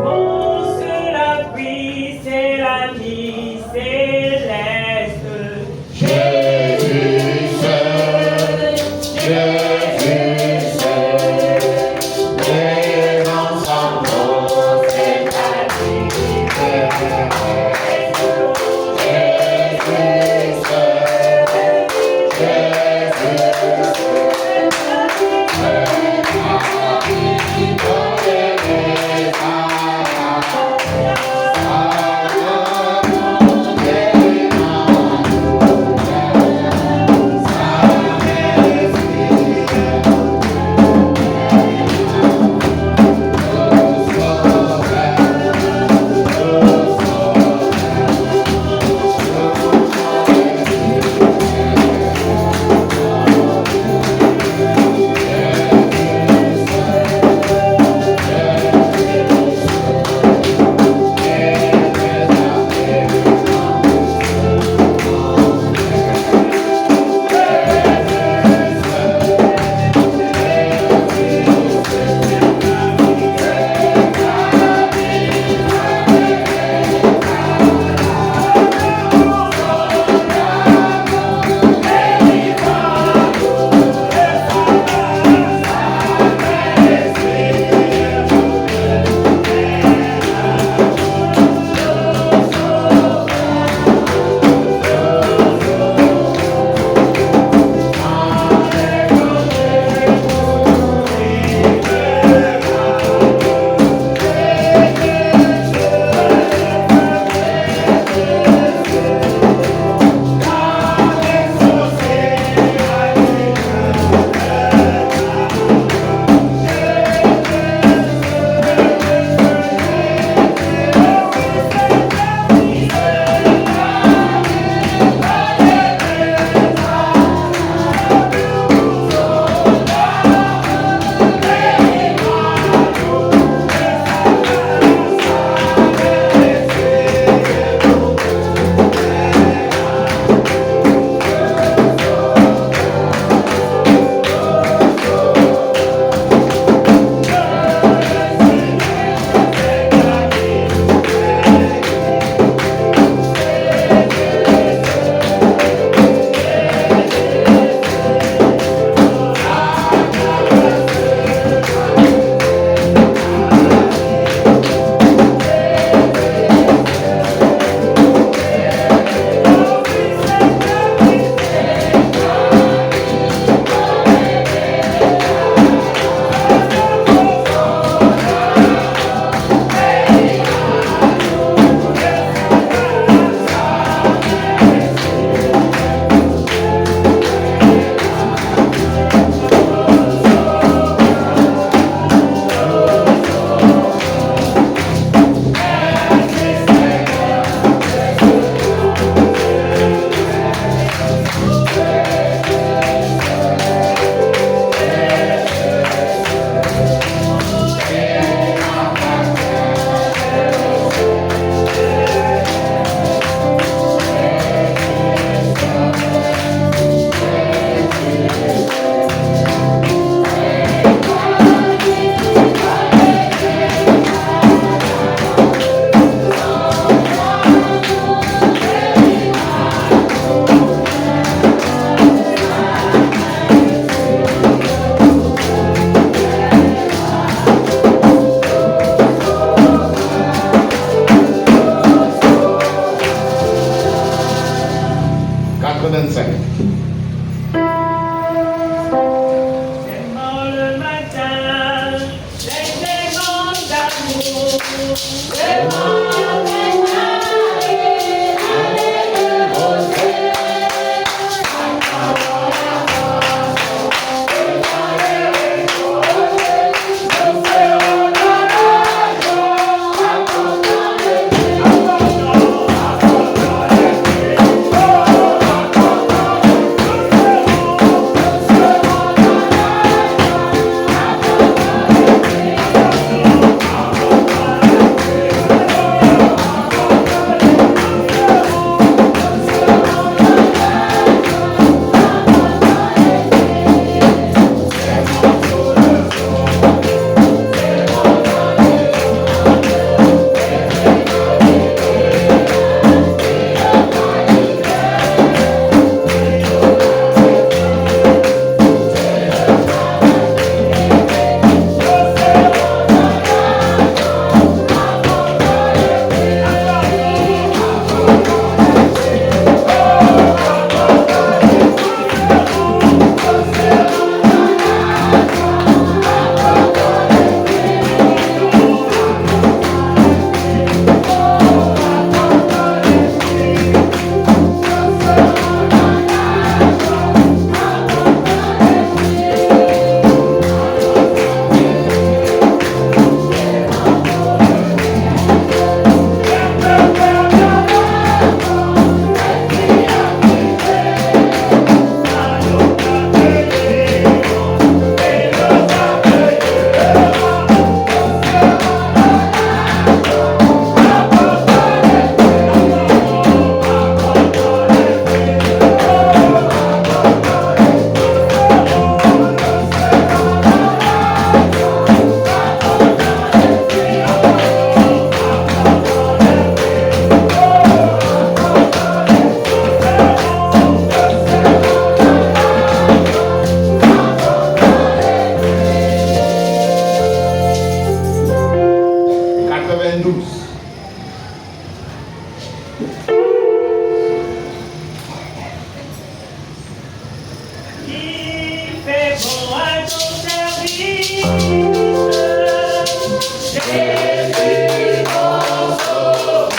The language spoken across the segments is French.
Bon, c'est la pluie, c'est la nuit céleste. Jésus seul, Jésus seul, devant son nom, c'est la liberté. Jésus seul, Jésus Il fait bon à ton service. Jésus, mon sauveur.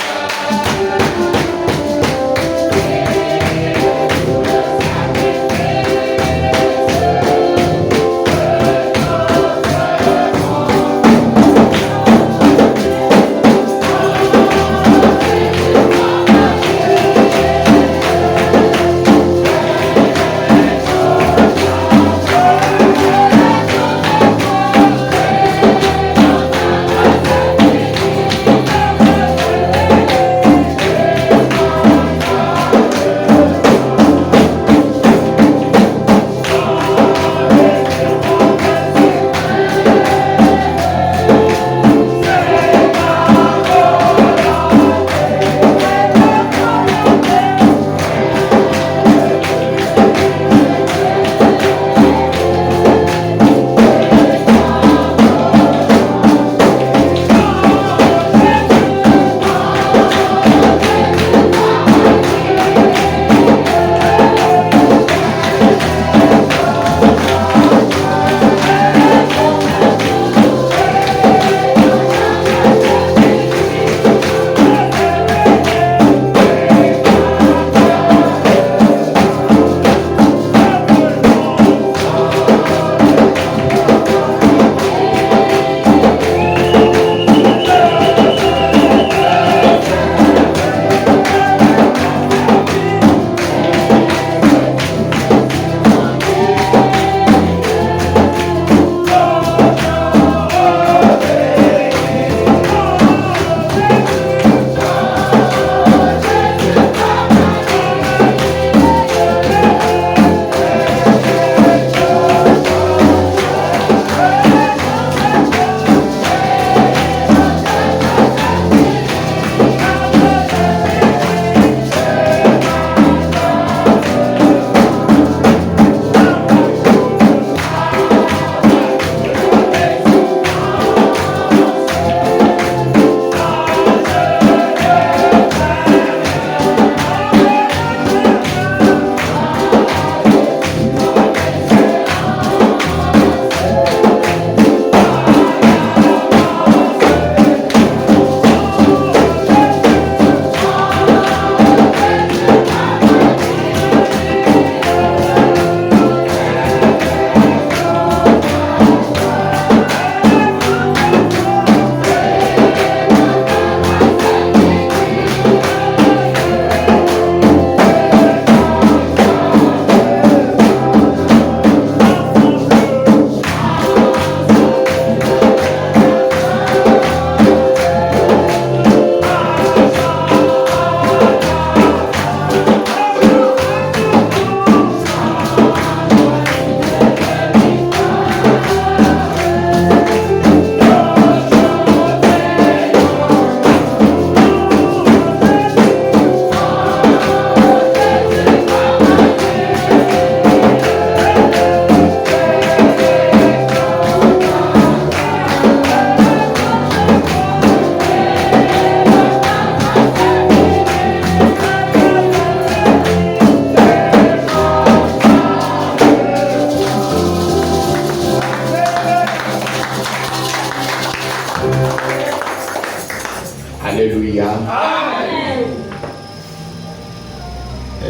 Alléluia. Amen.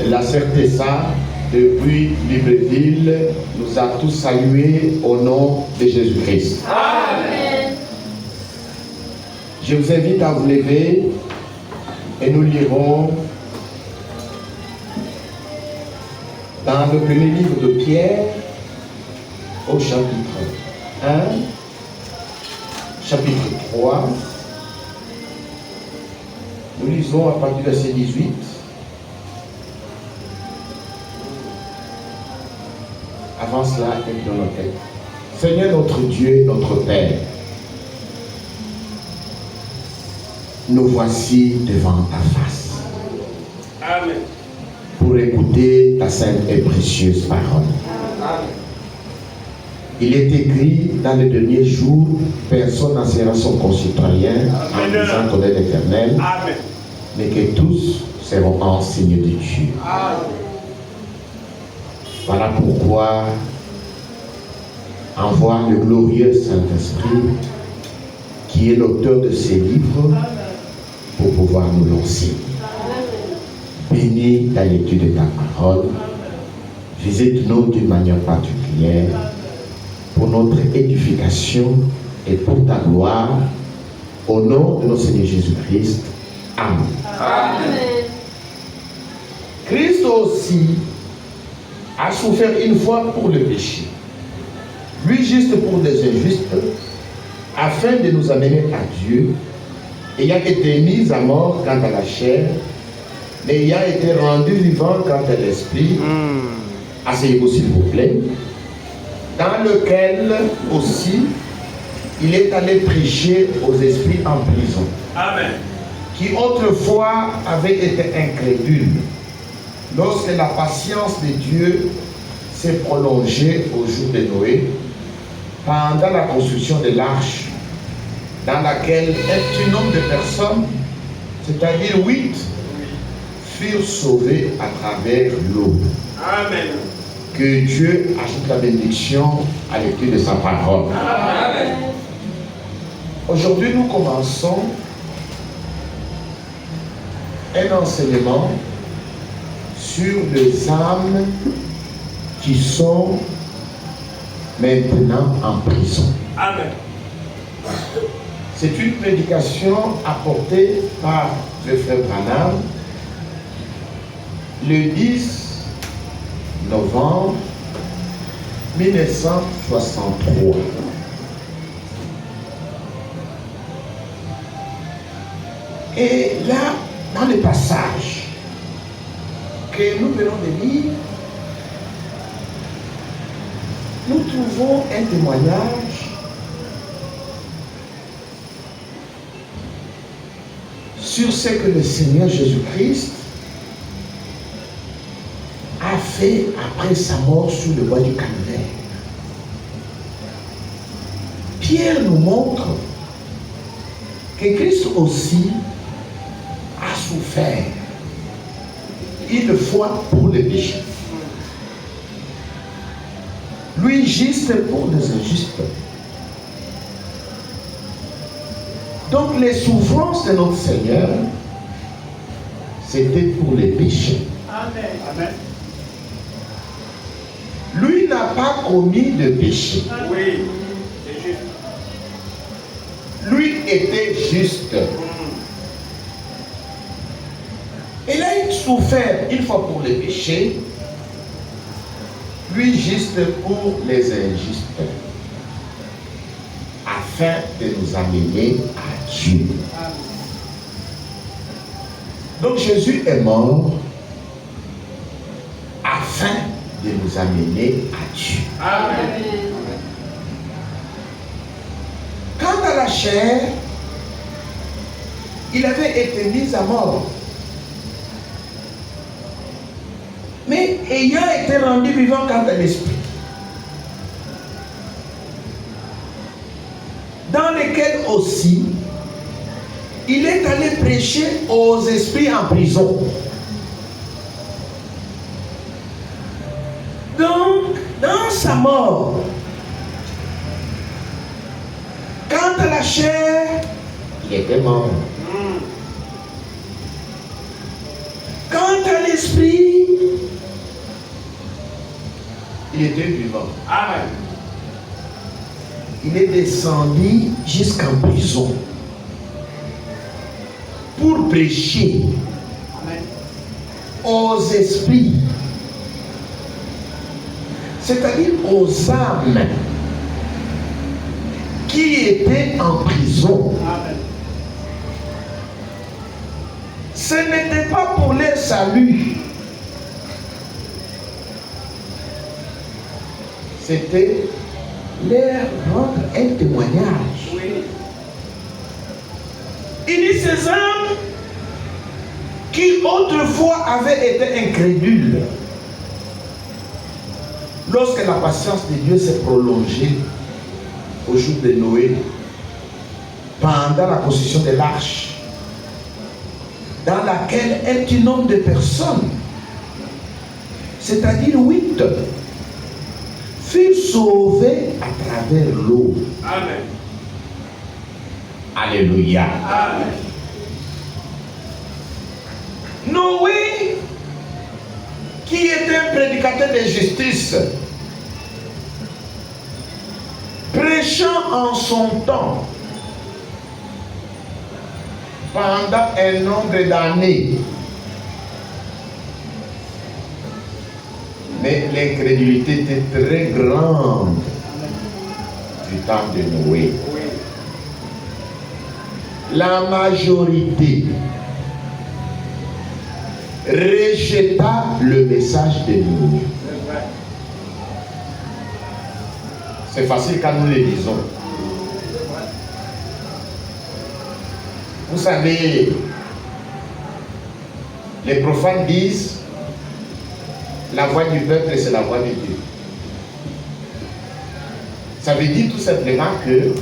La sœur Tessa, depuis Libreville, nous a tous salués au nom de Jésus-Christ. Amen. Je vous invite à vous lever et nous lirons dans le premier livre de Pierre au chapitre 1, chapitre 3. Nous lisons à partir du verset 18. Avant cela, dans nos têtes. Seigneur notre Dieu, notre Père, nous voici devant ta face. Amen. Pour écouter ta sainte et précieuse parole. Amen. Il est écrit dans les derniers jours, personne n'en sera son concitoyen en disant connaître l'Éternel, Amen. mais que tous seront enseignes de Dieu. Amen. Voilà pourquoi envoie le glorieux Saint-Esprit, qui est l'auteur de ces livres, pour pouvoir nous lancer. Bénis la lecture de ta parole. Visite-nous d'une manière particulière pour notre édification et pour ta gloire. Au nom de notre Seigneur Jésus-Christ. Amen. Amen. Christ aussi a souffert une fois pour le péché, lui juste pour les injustes, afin de nous amener à Dieu, ayant été mis à mort quant à la chair, mais ayant été rendu vivant quant à l'esprit. Asseyez-vous s'il vous plaît. Dans lequel aussi il est allé prêcher aux esprits en prison. Amen. Qui autrefois avaient été incrédules, lorsque la patience de Dieu s'est prolongée au jour de Noé, pendant la construction de l'arche, dans laquelle un petit nombre de personnes, c'est-à-dire 8, furent sauvés à travers l'eau. Amen. Que Dieu ajoute la bénédiction à l'étude de sa parole. Amen. Aujourd'hui, nous commençons un enseignement sur les âmes qui sont maintenant en prison. Amen. C'est une prédication apportée par le frère Branham le 10 novembre 1963. Et là, dans le passage que nous venons de lire, nous trouvons un témoignage sur ce que le Seigneur Jésus-Christ a fait après sa mort sur le bois du Calvaire. Pierre nous montre que Christ aussi a souffert une fois pour les péchés. Lui juste pour les injustes. Donc les souffrances de notre Seigneur, c'était pour les péchés. Amen. Amen. Lui n'a pas commis de péché. Oui, c'est juste. Lui était juste. Il a souffert une fois pour les péchés, lui juste pour les injustes, afin de nous amener à Dieu. Donc Jésus est mort afin de nous amener à Dieu. Amen. Quant à la chair, il avait été mis à mort. Mais ayant été rendu vivant quant à l'esprit, dans lequel aussi il est allé prêcher aux esprits en prison. Donc, dans sa mort, quant à la chair, il était mort. Quant à l'esprit, il était vivant. Amen. Il est descendu jusqu'en prison pour prêcher aux esprits, c'est-à-dire aux âmes qui étaient en prison. Amen. Ce n'était pas pour leur salut. C'était leur rendre un témoignage. Oui. Il dit ces âmes qui autrefois avaient été incrédules, lorsque la patience de Dieu s'est prolongée au jour de Noé, pendant la construction de l'arche, dans laquelle un petit nombre de personnes, c'est-à-dire 8, fut sauvé à travers l'eau. Amen. Alléluia. Amen. Noé, qui était un prédicateur de justice, prêchant en son temps pendant un nombre d'années, mais l'incrédulité était très grande du temps de Noé. La majorité rejeta le message de Noé. C'est facile quand nous le lisons. Vous savez, les profanes disent la voix du peuple, c'est la voix de Dieu. Ça veut dire tout simplement que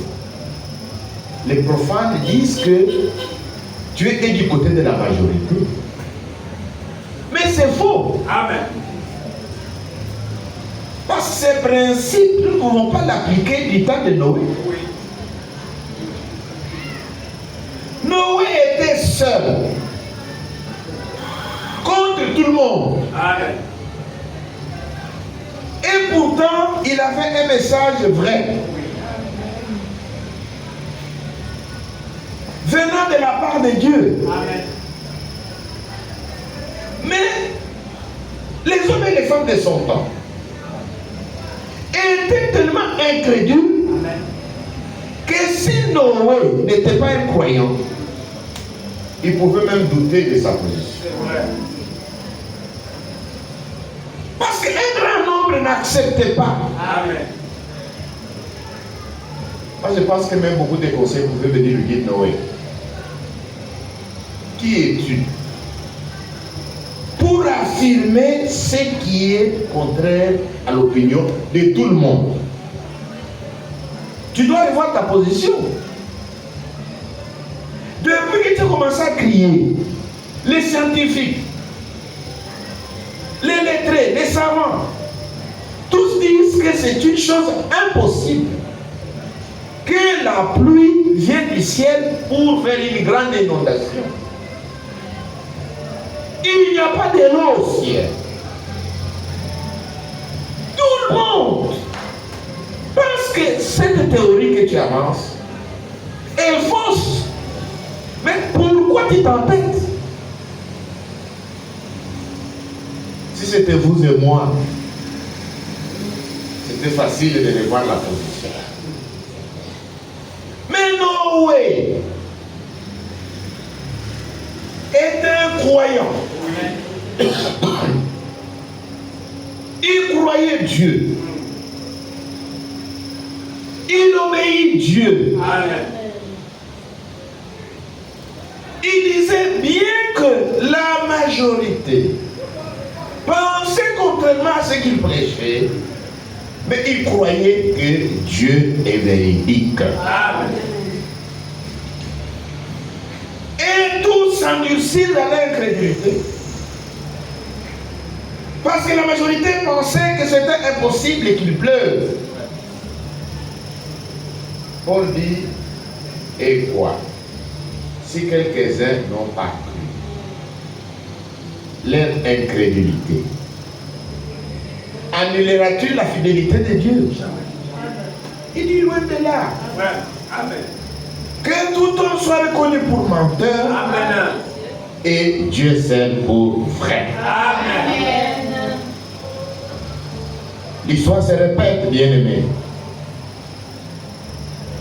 les profanes disent que Dieu est du côté de la majorité. Mais c'est faux. Amen. Parce que ces principes, nous ne pouvons pas l'appliquer du temps de Noé. Oui. Noé était seul contre tout le monde. Amen. Et pourtant, il avait un message vrai. Venant de la part de Dieu. Amen. Mais les hommes et les femmes de son temps étaient tellement incrédules que si Noé n'était pas un croyant, il pouvait même douter de sa position. C'est vrai. Parce qu'un grand nombre n'acceptait pas. Amen. Moi, je pense que même beaucoup de conseils pouvaient venir lui dire Noé. Qui es-tu pour affirmer ce qui est contraire à l'opinion de tout le monde? Tu dois revoir ta position. Depuis que tu as commencé à crier, les scientifiques, les lettrés, les savants, tous disent que c'est une chose impossible que la pluie vienne du ciel pour faire une grande inondation. Il n'y a pas de l'eau au ciel. Tout le monde pense que cette théorie que tu avances est fausse. Mais pourquoi tu t'entêtes? Si c'était vous et moi, c'était facile de revoir la position. Mais Noé est un croyant. Il croyait Dieu. Il obéit Dieu. Amen. Il disait bien que la majorité pensait contrairement à ce qu'il prêchait, mais il croyait que Dieu est véridique. Amen. Et tous s'endurcirent dans l'incrédulité. Parce que la majorité pensait que c'était impossible qu'il pleuve. Paul dit, et quoi? Si quelques-uns n'ont pas cru, leur incrédulité annulera-t-il la fidélité de Dieu? Il dit loin de là. Amen. Que tout homme soit reconnu pour menteur. Amen. Et Dieu seul pour vrai. Amen. L'histoire se répète, bien-aimé.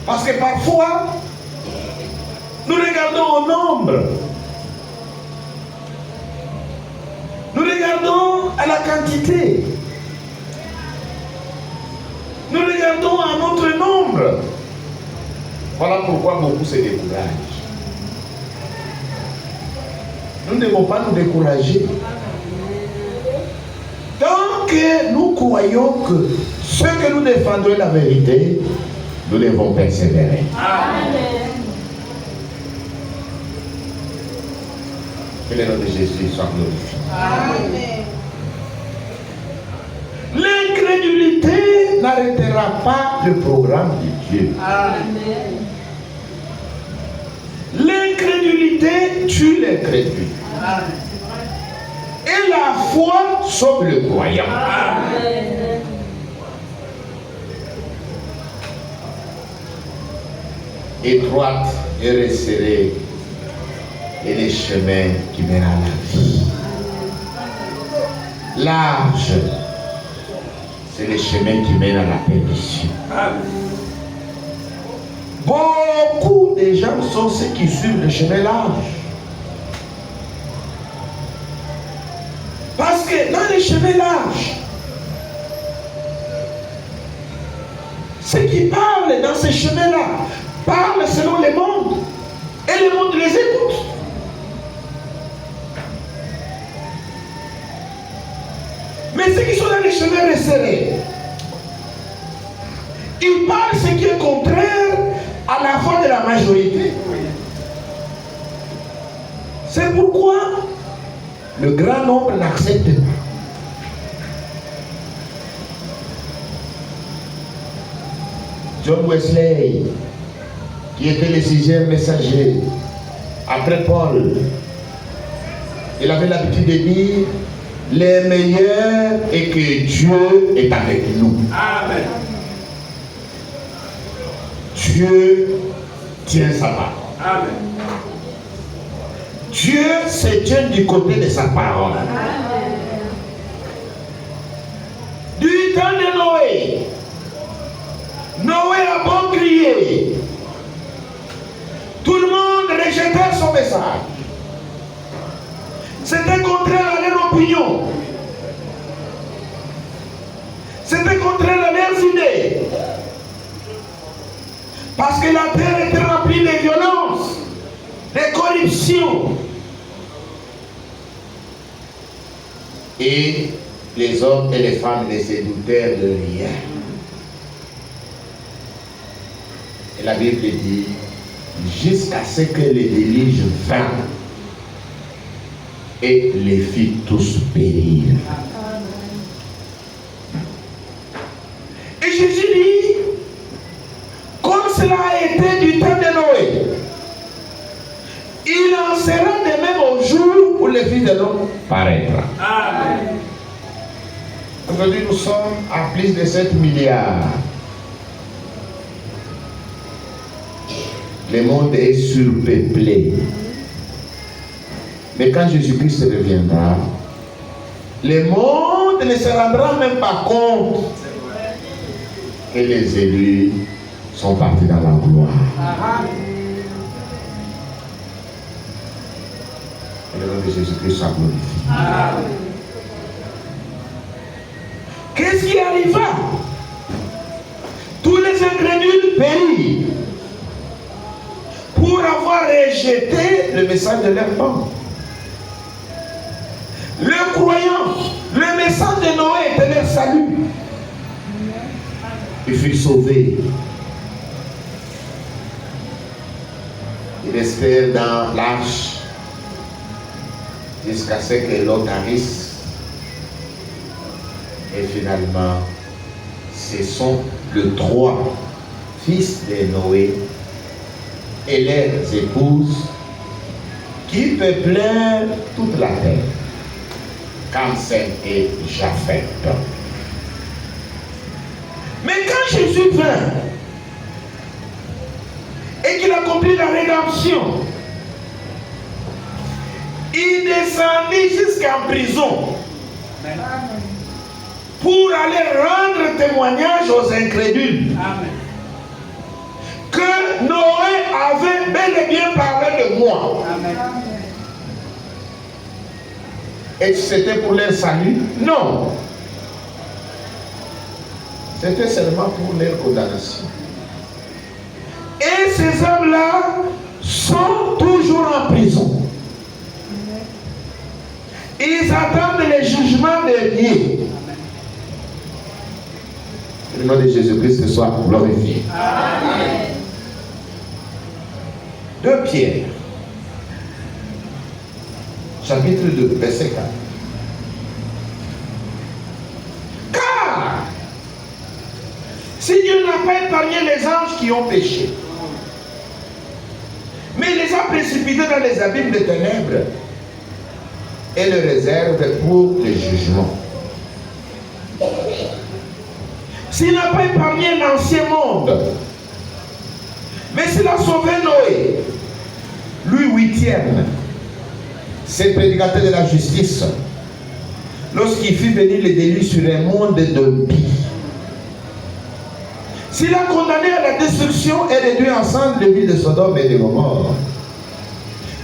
Parce que parfois, nous regardons au nombre. Nous regardons à la quantité. Nous regardons à notre nombre. Voilà pourquoi beaucoup se découragent. Nous ne devons pas nous décourager. Tant que nous croyons que ce que nous défendons est la vérité, nous devons persévérer. Amen. Que le nom de Jésus soit glorifié. Amen. n'arrêtera pas le programme de Dieu. L'incrédulité tue l'incrédule. Et la foi sauve le croyant. Étroite et resserrée et les chemins qui mènent à la vie. Large, c'est les chemins qui mènent à la perdition. Beaucoup de gens sont ceux qui suivent le chemin large. Parce que dans les chemins larges, ceux qui parlent dans ces chemins-là parlent selon les mondes. Et le monde les écoute. Mais ceux qui sont dans les chemins resserrés, ils parlent ce qui est contraire à la foi de la majorité. C'est pourquoi le grand nombre n'accepte pas. John Wesley, qui était le 6e messager, après Paul, il avait l'habitude de dire, le meilleur est que Dieu est avec nous. Amen. Dieu tient sa parole. Amen. Dieu se tient du côté de sa parole. Amen. Du temps de Noé, Noé a beau crier, tout le monde rejetait son message. C'était contraire à leur opinion. C'était contraire à leurs idées. Parce que la terre était remplie de violence, de corruption. Et les hommes et les femmes ne se doutèrent de rien. Et la Bible dit, jusqu'à ce que le déluge vint et les fit tous périr. Et Jésus dit, comme cela a été du temps de Noé, il en sera de même au jour où le Fils de l'homme paraîtra. Amen. Aujourd'hui, nous sommes à plus de 7 milliards. Le monde est surpeuplé. Mais quand Jésus-Christ reviendra, le monde ne se rendra même pas compte que les élus sont partis dans la gloire. Et le nom de Jésus-Christ soit glorifié. Qu'est-ce qui arriva? Tous les incrédules périrent pour avoir rejeté le message de leur monde. Le croyant, le message de Noé était leur salut. Il fut sauvé. Il espère dans l'arche jusqu'à ce que l'autre arrive. Et finalement, ce sont les 3 fils de Noé et leurs épouses qui peuplèrent toute la terre. Quand et Japheth. Mais quand Jésus vint et qu'il accomplit la rédemption, il descendit jusqu'en prison pour aller rendre témoignage aux incrédules. Amen. Que Noé avait bel et bien parlé de moi. Amen. Et c'était pour leur salut? Non. C'était seulement pour leur condamnation. Et ces hommes-là sont toujours en prison. Ils attendent le jugement de Dieu. Que le nom de Jésus-Christ soit glorifié. Amen. 2 Pierre, chapitre 2, verset 4. Car Si Dieu n'a pas épargné les anges qui ont péché, mais il les a précipités dans les abîmes des ténèbres et les réserve pour le jugement. S'il n'a pas épargné l'ancien monde, mais s'il a sauvé Noé, lui huitième, c'est prédicateur de la justice, lorsqu'il fit venir les délits sur un monde d'impie. S'il a condamné à la destruction et réduit ensemble les villes de Sodome et de Gomorrhe,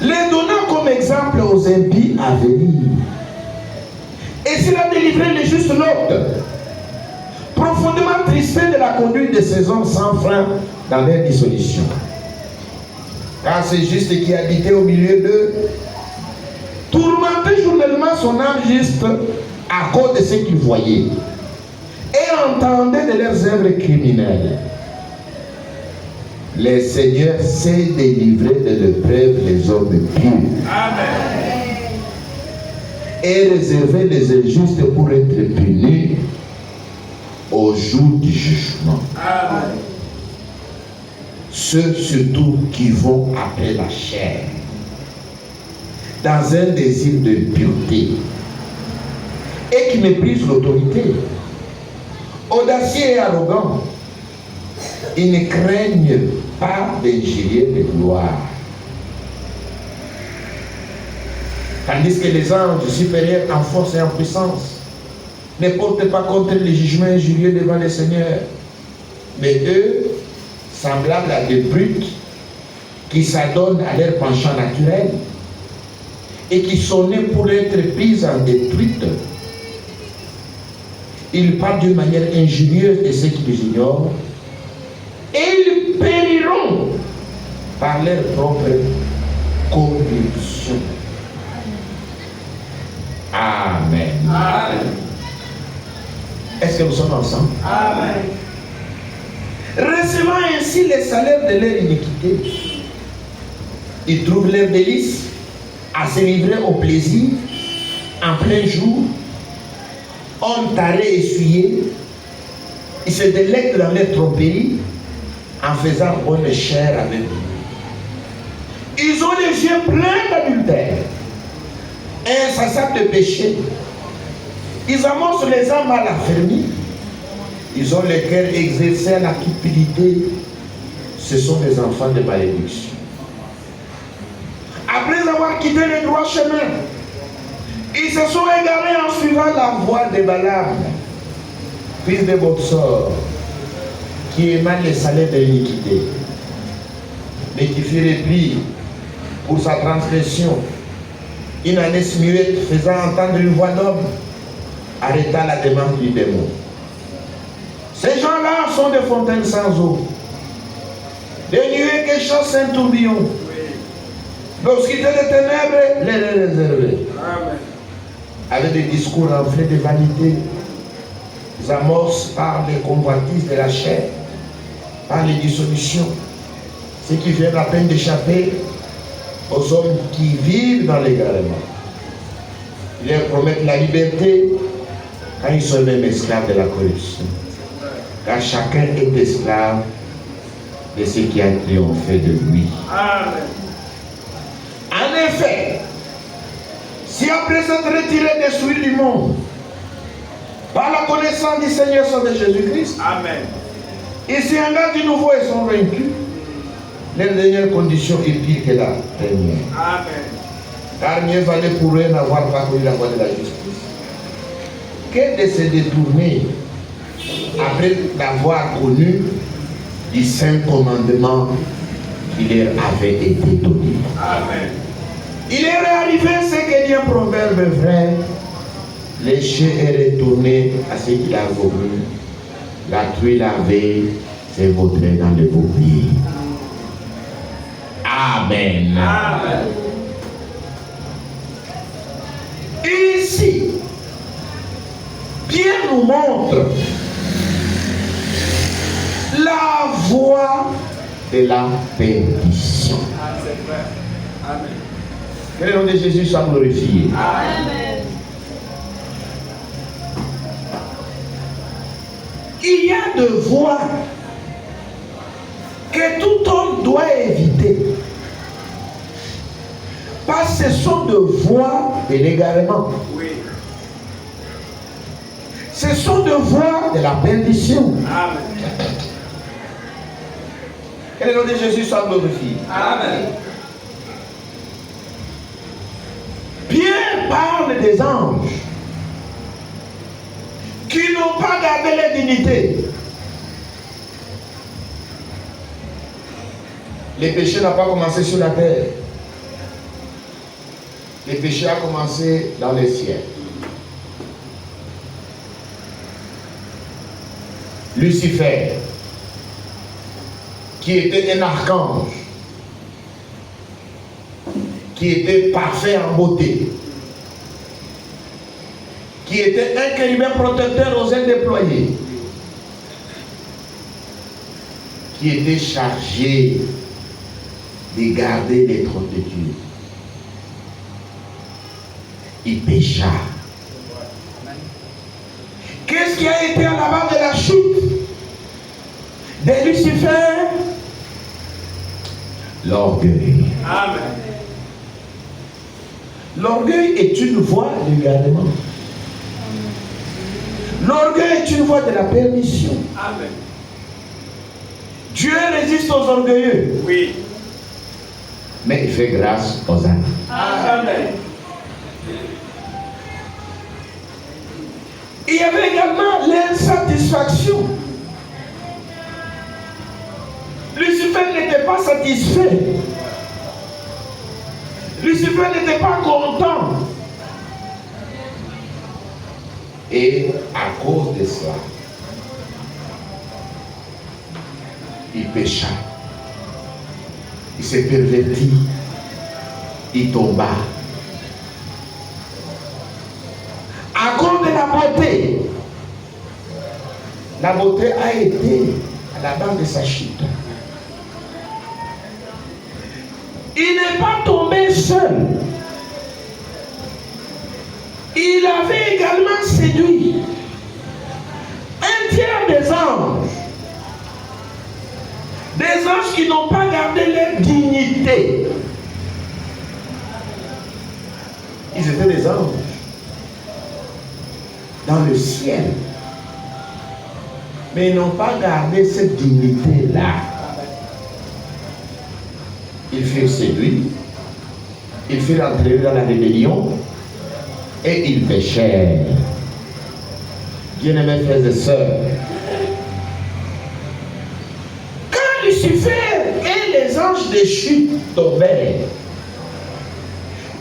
les donnant comme exemple aux impies à venir, et s'il a délivré les justes Lot, profondément crispé de la conduite de ces hommes sans frein dans leur dissolution, car c'est juste qui habitait au milieu d'eux, tourmentait journellement son âme juste à cause de ce qu'il voyait et entendait de leurs œuvres criminelles. Le Seigneur sait délivrer de l'épreuve les hommes purs. Amen. Et réserver les injustes pour être punis au jour du jugement. Amen. Ceux surtout qui vont après la chair, dans un désir de pureté, et qui méprisent l'autorité, audacieux et arrogants, ils ne craignent pas d'injurier de gloire. Tandis que les anges supérieurs en force et en puissance ne portent pas contre les jugements injurieux devant le Seigneur, mais eux, semblables à des brutes qui s'adonnent à leur penchant naturel et qui sont nés pour être prises en détruite, ils parlent d'une manière injurieuse de ceux qui les ignorent et ils périront par leur propre corruption. Amen. Amen. Est-ce que nous sommes ensemble? Amen. Recevant ainsi les salaires de leur iniquité, ils trouvent leur délice à se livrer au plaisir en plein jour, ont taré essuyé, ils se délectent dans leur tromperie en faisant bonne chair avec eux. Ils ont les yeux pleins d'adultère, insaciables de péché. Ils amorcent les âmes mal affermies. Ils ont le cœur exercé à la cupidité. Ce sont des enfants de malédiction. Après avoir quitté le droit chemin, ils se sont égarés en suivant la voie de Balaam, fils de Botsor, qui émane les salaires de l'iniquité, mais qui fut repris pour sa transgression. Une ânesse muette faisant entendre une voix d'homme arrêta la demande du démon. Ces gens-là sont des fontaines sans eau, des nuées qui chassent un tourbillon. Lorsqu'il était les ténèbres, les réserver. Avec des discours enflés de vanité, ils amorcent par les convoitises de la chair, par les dissolutions, ceux qui viennent à peine d'échapper aux hommes qui vivent dans l'égarement. Ils leur promettent la liberté quand ils sont même esclaves de la corruption. Car chacun est esclave de ce qui a triomphé de lui. Amen. En effet, si après s'être retiré des souilles du monde, par la connaissance du Seigneur Sauveur Jésus-Christ, Amen, ils s'y engagent de nouveau et sont vaincus, leur dernière condition est pire que la première. Amen. Car mieux valait pour eux n'avoir pas connu la voie de la justice que de se détourner après l'avoir connu du saint commandement qui leur avait été donné. Amen. Il est arrivé ce que dit un proverbe vrai: le chien est retourné à ce qu'il a voulu, la truie lavée s'est vautrée dans le bourbier. Amen. Amen. Ici, Pierre nous montre la voie de la perdition. Amen. Que le nom de Jésus soit glorifié. Amen. Il y a deux voies que tout homme doit éviter. Parce que ce sont deux voies de l'égarement. Oui. Ce sont deux voies de la perdition. Amen. Que le nom de Jésus soit glorifié. Amen. Pierre parle des anges qui n'ont pas gardé leur dignité. Le péché n'a pas commencé sur la terre. Le péché a commencé dans les cieux. Lucifer, qui était un archange, qui était parfait en beauté, qui était un chérubin protecteur aux ailes déployées, qui était chargé de garder les trônes de Dieu. Il pécha. Qu'est-ce qui a été à la base de la chute de Lucifer? L'orgueil. Amen. L'orgueil est une voie d'égarement. L'orgueil est une voie de la permission. Amen. Dieu résiste aux orgueilleux, Oui. mais il fait grâce aux âmes. Amen. Il y avait également l'insatisfaction. Lucifer n'était pas satisfait. Lucifer n'était pas content. Et à cause de cela, il pécha. Il s'est perverti. Il tomba. À cause de la beauté a été à la base de sa chute. Il n'est pas tombé seul. Il avait également séduit un tiers des anges. Des anges qui n'ont pas gardé leur dignité. Ils étaient des anges dans le ciel. Mais ils n'ont pas gardé cette dignité-là. Ils furent séduits, ils furent entrés dans la rébellion et ils péchèrent. Bien-aimés frères et sœurs, quand Lucifer et les anges déchus tombèrent,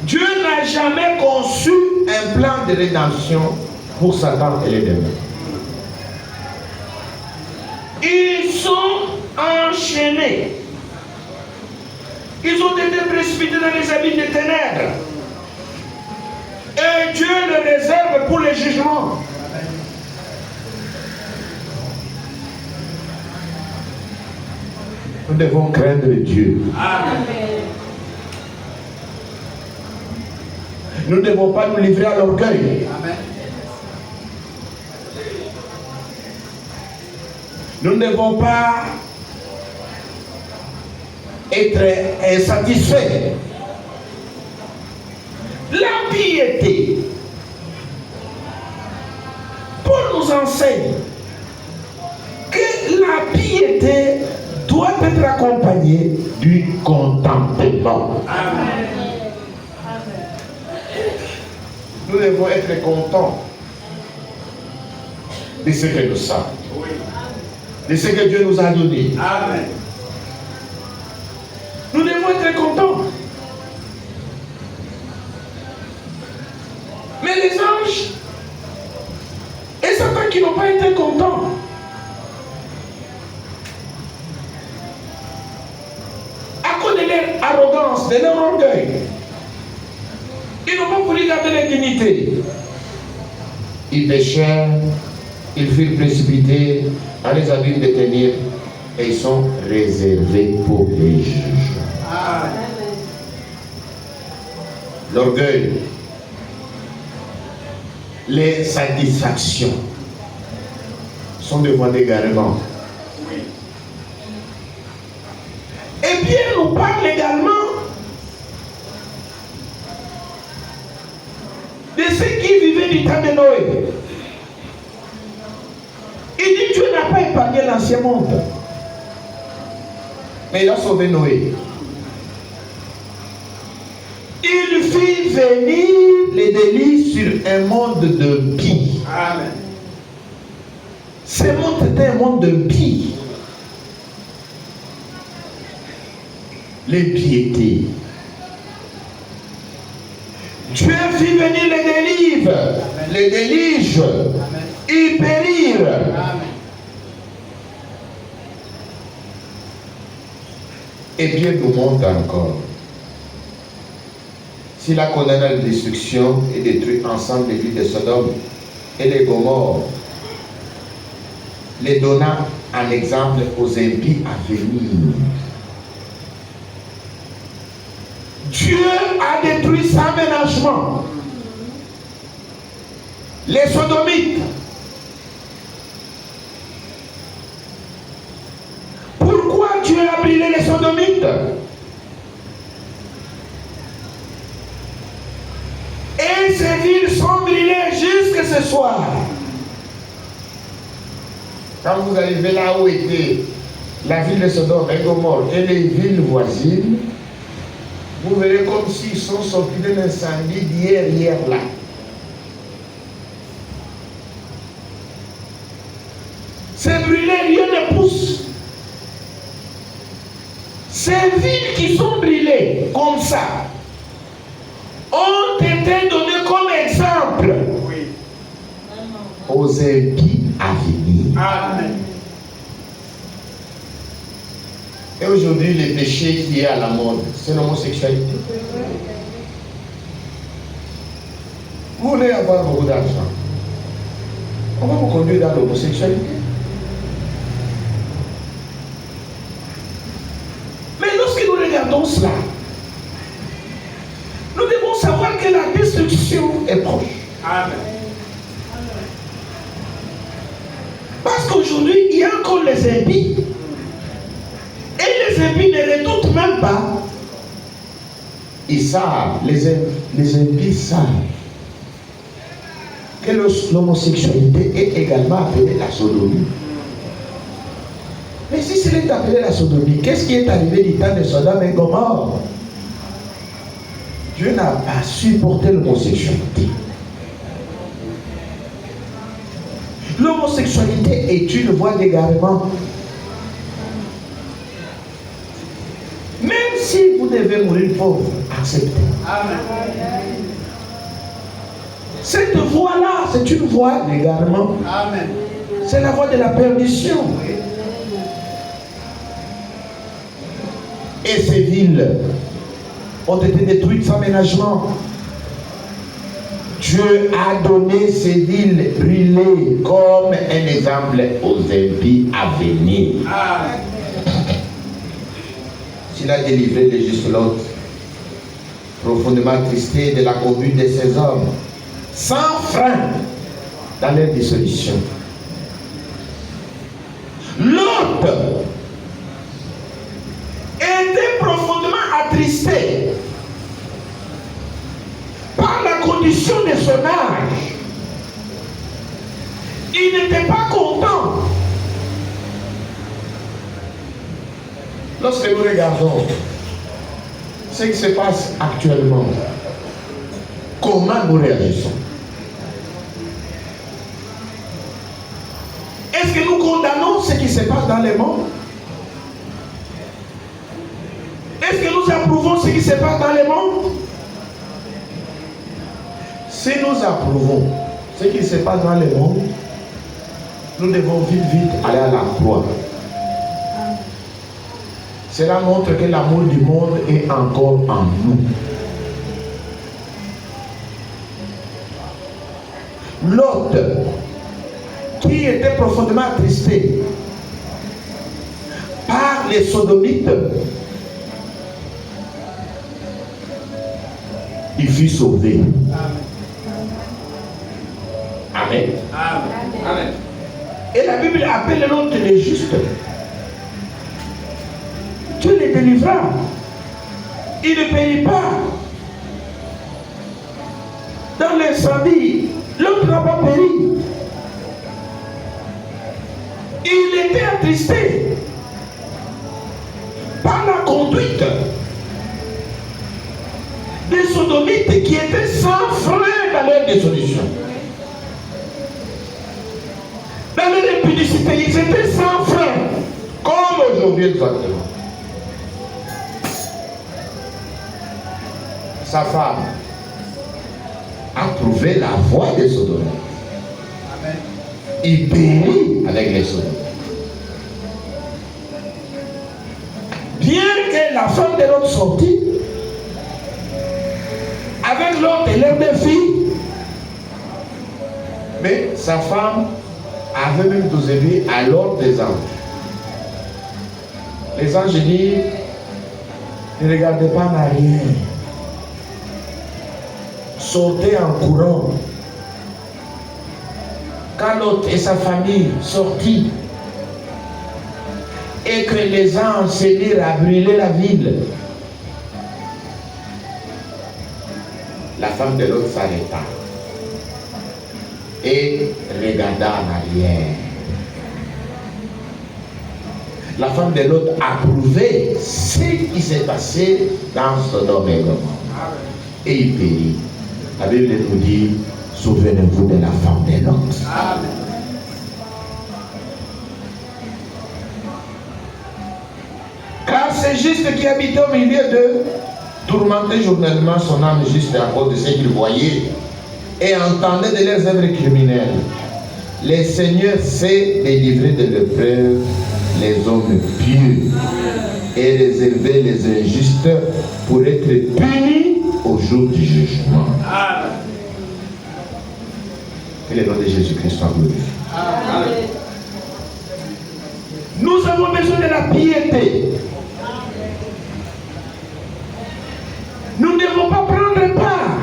Dieu n'a jamais conçu un plan de rédemption pour Satan et les démons. Ils sont enchaînés. Ils ont été précipités dans les abîmes des ténèbres. Et Dieu les réserve pour les jugements. Nous devons craindre Dieu. Amen. Nous ne devons pas nous livrer à l'orgueil. Amen. Nous ne devons pas être insatisfaits. La piété, Paul nous enseigne que la piété doit être accompagnée du contentement. Amen. Nous devons être contents de ce que nous sommes, Oui. de ce que Dieu nous a donné. Amen. Nous devons être contents. Mais les anges et Satan qui n'ont pas été contents, à cause de leur arrogance, de leur orgueil, ils n'ont pas voulu garder leur dignité. Ils péchèrent, ils furent précipités dans les abîmes des ténèbres et ils sont réservés pour les juges. Amen. L'orgueil, les satisfactions sont des voies d'égarement. Et bien, nous parle également de ceux qui vivaient du temps de Noé. Il dit Dieu n'a pas épargné l'ancien monde, Mais il a sauvé Noé. il fit venir les délices sur un monde de pie. Amen. Ce monde était un monde de pie. L'impiété. Dieu fit venir les déluges, ils périrent. Amen. Et Dieu nous montre encore. S'il a condamné à la destruction et détruit ensemble les villes de Sodome et les Gomorres, les donnant en exemple aux impies à venir. Dieu a détruit sans ménagement les sodomites. Pourquoi Dieu a brûlé les sodomites? Et ces villes sont brûlées jusqu'à ce soir. Quand vous arrivez là où était la ville de Sodome et Gomorre et les villes voisines, vous verrez comme s'ils sont sortis d'un incendie d'hier là. C'est brûlé, rien ne pousse. Ces villes qui sont brûlées comme ça ont été données comme exemple Oui. Aux impies à venir. Amen. Et aujourd'hui, le péché qui est à la mode, c'est l'homosexualité. Vous voulez avoir beaucoup d'argent, on va vous conduire dans l'homosexualité. Mais lorsque nous regardons cela, nous devons savoir que la destruction est proche. Amen. Parce qu'aujourd'hui, il y a encore les impies. Et les impies ne redoutent même pas. Ils savent, les impies savent que l'homosexualité est également appelée la sodomie. Mais si c'est appelé la sodomie, qu'est-ce qui est arrivé du temps de Sodome et Gomorre? Dieu n'a pas supporté l'homosexualité. L'homosexualité est une voie d'égarement. Même si vous devez mourir pauvre, acceptez. Amen. Cette voie-là, c'est une voie d'égarement. Amen. C'est la voie de la perdition. Et ces villes ont été détruites sans ménagement. Dieu a donné ces villes brûlées comme un exemple aux impies à venir. Amen. S'il a délivré les justes Lot, profondément attristé de la commune de ces hommes, sans frein dans leur dissolution. Lot était profondément attristé par la condition de son âge. Il n'était pas content. Lorsque nous regardons ce qui se passe actuellement, comment nous réagissons? Est-ce que nous condamnons ce qui se passe dans le monde? Est-ce que nous approuvons ce qui se passe dans le monde? Si nous approuvons ce qui se passe dans le monde, nous devons vite aller à la croix. Cela montre que l'amour du monde est encore en nous. Lot, qui était profondément attristé par les sodomites, Il fut sauvé. Amen. Amen. Amen. Amen. Et la Bible appelle l'autre les justes. Dieu les délivra. Il ne périt pas. Dans l'incendie, l'autre n'a pas péri. Il était attristé par la conduite des sodomites qui étaient sans frein dans leur dissolution. Dans leur impudicité, ils étaient sans frein, comme aujourd'hui exactement. Sa femme a trouvé la voie des sodomites. Il périt avec les sodomites. Bien que la femme de l'autre sortit, avec l'autre et leurs deux filles, mais sa femme avait même désobéi à l'ordre des anges. Les anges disent, ne regardez pas en arrière. Sortez en courant. Quand l'autre et sa famille sortit et que les anges se mirent à brûler la ville, la femme de l'autre s'arrêta et regarda en arrière. La femme de l'autre approuvait ce qui s'est passé dans Sodome et Gomorrhe. Et il périt. La Bible nous dit, souvenez-vous de la femme de l'autre. Car c'est juste qui habitait au milieu d'eux, tourmentait journellement son âme juste à cause de ce qu'il voyait et entendait de leurs œuvres criminelles. Le Seigneur sait délivrer de l'épreuve les hommes pieux et réserver les injustes pour être punis au jour du jugement. Que le nom de Jésus-Christ soit glorifié. nous avons besoin de la piété. Nous ne devons pas prendre part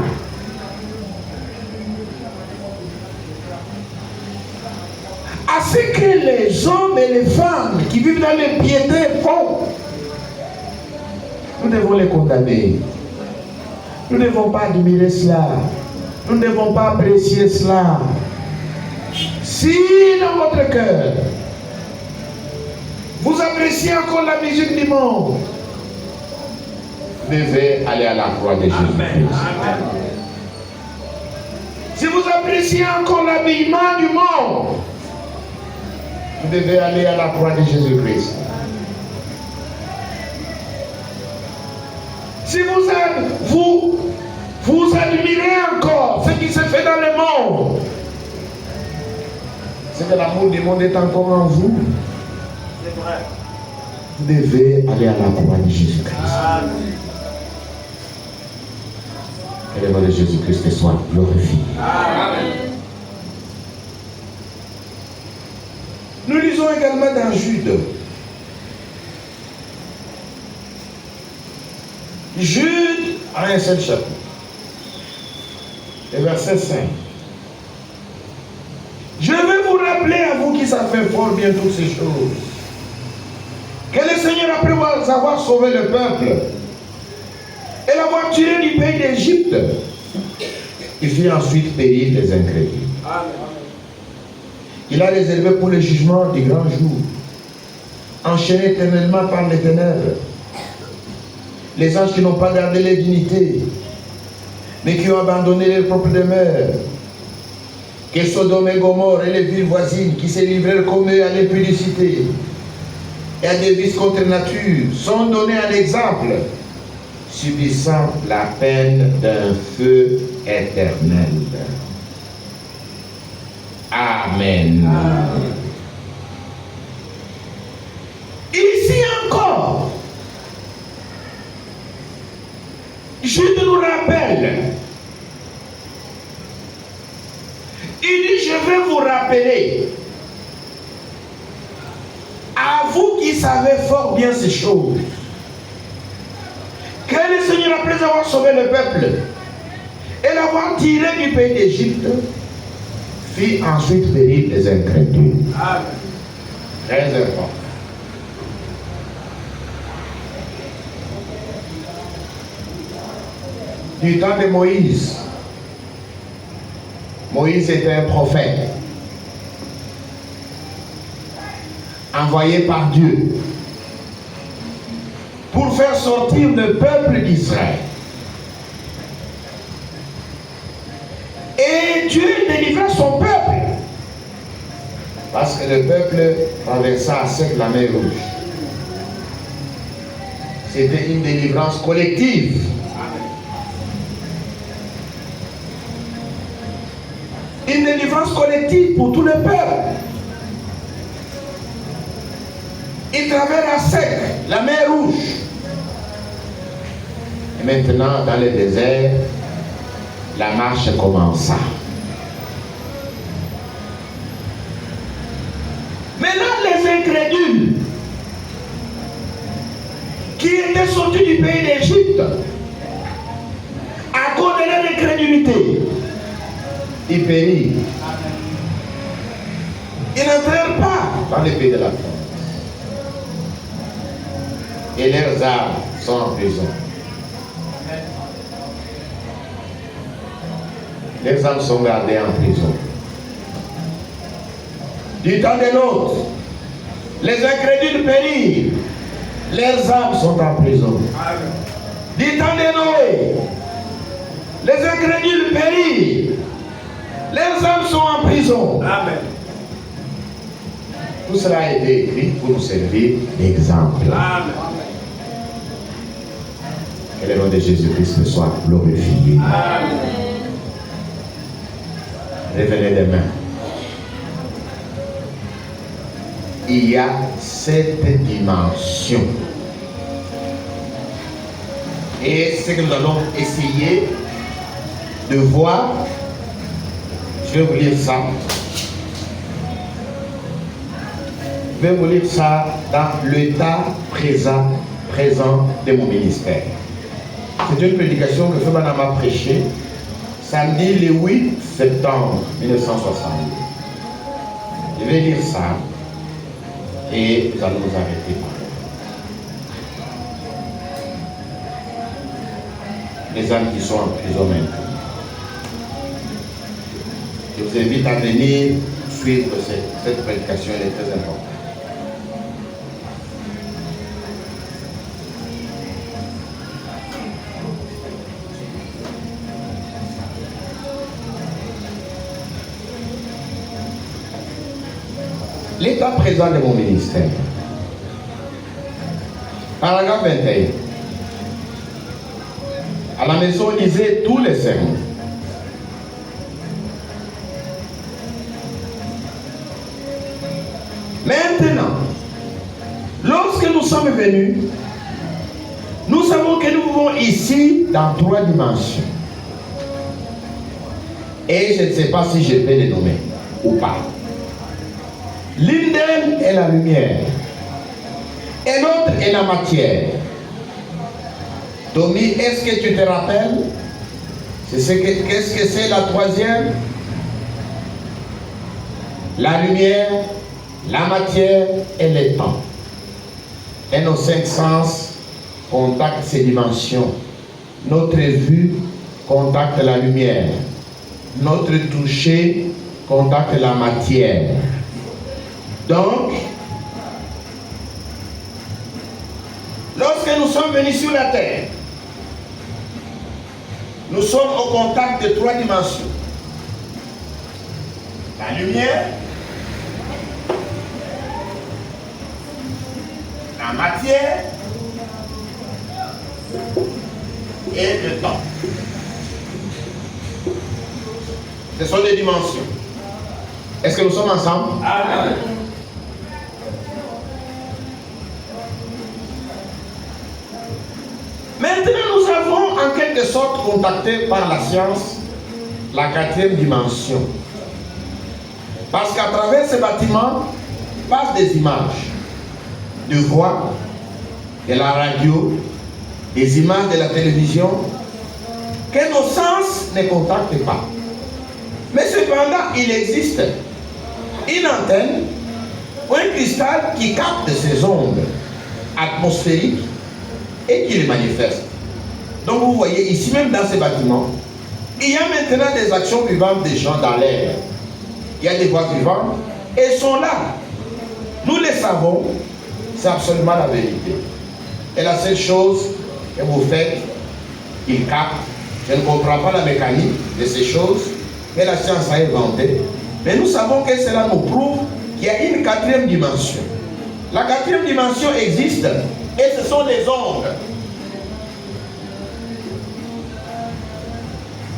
à ce que les hommes et les femmes qui vivent dans l'impiété font. Nous devons les condamner. Nous ne devons pas admirer cela. Nous ne devons pas apprécier cela. Si dans votre cœur, vous appréciez encore la musique du monde, Vous devez aller à la croix de Jésus-Christ. si vous appréciez encore l'habillement du monde, Vous devez aller à la croix de Jésus-Christ. si vous admirez encore ce qui se fait dans le monde, C'est que l'amour du monde est encore en vous. C'est vrai. Vous devez aller à la croix de Jésus-Christ. Que le nom de Jésus-Christ soit glorifié. nous lisons également dans Jude. Jude En un seul chapitre. Et verset 5. Je vais vous rappeler à vous qui savez fort bien toutes ces choses, que le Seigneur, après avoir sauvé le peuple et l'avoir tiré du pays d'Égypte, Il fit ensuite périr les incrédules. Il a réservé pour le jugement du grand jour, enchaînés éternellement par les ténèbres. Les anges qui n'ont pas gardé leur dignité, mais qui ont abandonné leur propre demeure. Que Sodome et Gomorrhe et les villes voisines qui se livrèrent comme eux à l'impudicité et à des vices contre nature sont donnés à l'exemple, subissant la peine d'un feu éternel. Amen. ici encore, Jude nous rappelle. Il dit, je vais vous rappeler, à vous qui savez fort bien ces choses, que le Seigneur, après avoir sauvé le peuple et l'avoir tiré du pays d'Égypte, fit ensuite périr les incrédules. Amen. Très important. Du temps de Moïse, Moïse était un prophète envoyé par Dieu pour faire sortir le peuple d'Israël. Et Dieu délivra son peuple parce que le peuple traversa à sec la mer Rouge. C'était une délivrance collective. Une délivrance collective pour tout le peuple. Ils traversent à sec la mer Rouge. Et maintenant, dans le désert, la marche commença. Maintenant, les incrédules qui étaient sortis du pays d'Égypte à cause de leur incrédulité, ils périrent. Ils n'entrèrent pas dans le pays de la terre. Et leurs âmes sont en prison. Les âmes sont gardées en prison. Du temps de l'autre, les incrédules périrent. Les âmes sont en prison. Du temps de Noé, les incrédules périrent. Les âmes sont en prison. Amen. Tout cela a été écrit pour nous servir d'exemple. Amen. Que le nom de Jésus-Christ soit glorifié. Amen. Revenez demain. Il y a cette dimension. Et ce que nous allons essayer de voir, je vais vous lire ça. Je vais vous lire ça dans l'état présent de mon ministère. C'est une prédication que Feu m'a prêchée samedi le 8 septembre 1962. Je vais lire ça et nous allons nous arrêter. Les âmes qui sont en prison maintenant. Je vous invite à venir suivre cette prédication, elle est très importante. L'état présent de mon ministère. Paragraphe 21. À la maison, lisez tous les sermons. Maintenant, lorsque nous sommes venus, nous savons que nous vivons ici dans 3 dimensions. Et je ne sais pas si je peux les nommer ou pas. L'une d'elles est la lumière et l'autre est la matière. Tommy, est-ce que tu te rappelles? Qu'est-ce que c'est la troisième? La lumière, la matière et le temps. Et nos 5 sens contactent ces dimensions. Notre vue contacte la lumière. Notre toucher contacte la matière. Donc, lorsque nous sommes venus sur la terre, nous sommes au contact de 3 dimensions. La lumière, la matière et le temps. Ce sont des dimensions. Est-ce que nous sommes ensemble? Amen. Maintenant, nous avons en quelque sorte contacté par la science la 4e dimension. Parce qu'à travers ces bâtiments passent des images de voix, de la radio, des images de la télévision que nos sens ne contactent pas. Mais ce cependant, il existe une antenne ou un cristal qui capte ces ondes atmosphériques et qui les manifeste. Donc vous voyez ici même dans ces bâtiments, il y a maintenant des actions vivantes des gens dans l'air. Il y a des voix vivantes et elles sont là. Nous les savons, c'est absolument la vérité. Et la seule chose que vous faites, ils captent. Je ne comprends pas la mécanique de ces choses que la science a inventées. Mais nous savons que cela nous prouve qu'il y a une quatrième dimension. La quatrième dimension existe et ce sont les ondes.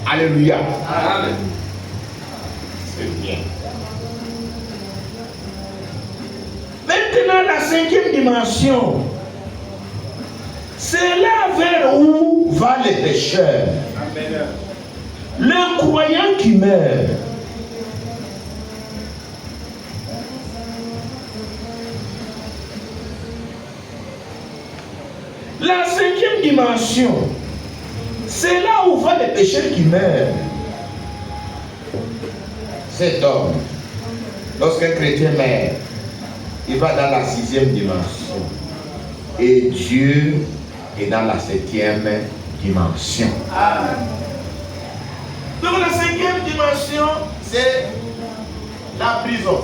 Alléluia. Amen. C'est bien. Maintenant, la cinquième dimension, c'est là vers où va le pécheur. Amen. Le croyant qui meurt. La cinquième dimension, c'est là où va le pécheur qui meurt. Cet homme, lorsqu'un chrétien meurt, il va dans la sixième dimension. Et Dieu est dans la septième dimension. Donc la cinquième dimension, c'est la prison.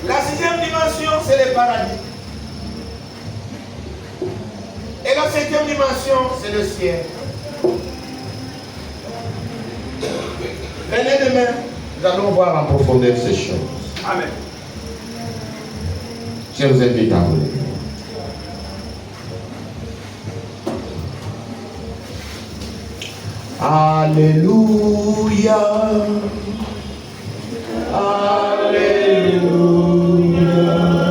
La sixième dimension, c'est le paradis. Et la septième dimension, c'est le ciel. Venez demain, nous allons voir en profondeur ces choses. Amen. Je vous invite à vous lever. Alléluia. Alléluia.